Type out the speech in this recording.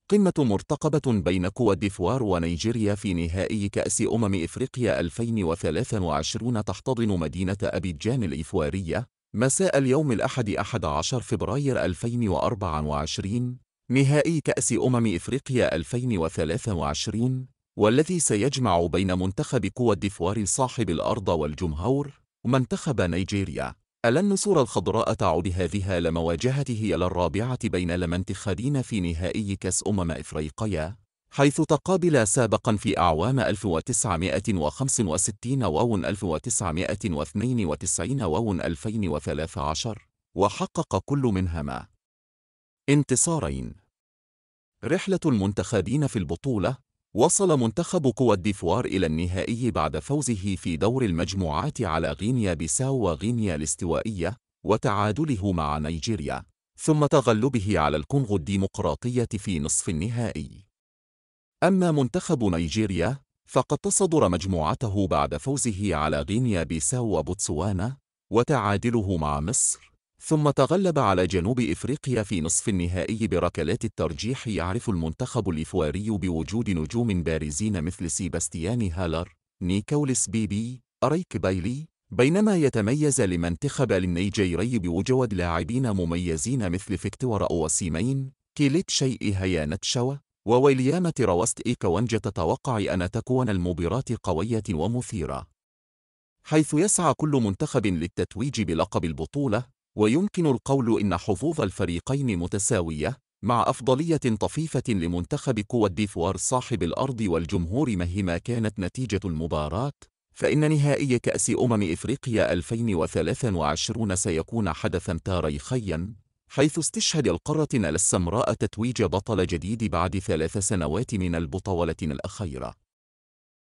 قمة مرتقبة بين كوت ديفوار ونيجيريا في نهائي كأس إفريقيا 2023 تحتضن مدينة أبيجان الإيفوارية مساء اليوم الأحد 11 فبراير 2024 نهائي كأس إفريقيا 2023 والذي سيجمع بين منتخب كوت ديفوار صاحب الأرض والجمهور ومنتخب نيجيريا. النسور الخضراء تعود هذه لمواجهته الرابعة بين المنتخبين في نهائي كأس إفريقيا، حيث تقابلا سابقا في أعوام 1965 و 1992 و 2013 وحقق كل منهما انتصارين. رحلة المنتخبين في البطولة: وصل منتخب كوت ديفوار إلى النهائي بعد فوزه في دور المجموعات على غينيا بيساو وغينيا الاستوائية وتعادله مع نيجيريا، ثم تغلبه على الكونغو الديمقراطية في نصف النهائي. أما منتخب نيجيريا فقد تصدر مجموعته بعد فوزه على غينيا بيساو وبوتسوانا وتعادله مع مصر، ثم تغلب على جنوب إفريقيا في نصف النهائي بركلات الترجيح. يعرف المنتخب الإيفواري بوجود نجوم بارزين مثل سيباستيان هالر، نيكولاس بيبي، أريك بايلي، بينما يتميز المنتخب النيجيري بوجود لاعبين مميزين مثل فيكتور أوسيمين، كيليت شيء هيانتشوا، وويليام تراوست إيكوانجا. تتوقع أن تكون المباراة قوية ومثيرة، حيث يسعى كل منتخب للتتويج بلقب البطولة، ويمكن القول إن حظوظ الفريقين متساوية، مع أفضلية طفيفة لمنتخب كوت ديفوار صاحب الأرض والجمهور. مهما كانت نتيجة المباراة، فإن نهائي كأس إفريقيا 2023 سيكون حدثاً تاريخياً، حيث استشهد القارة السمراء تتويج بطل جديد بعد 3 سنوات من البطولة الأخيرة.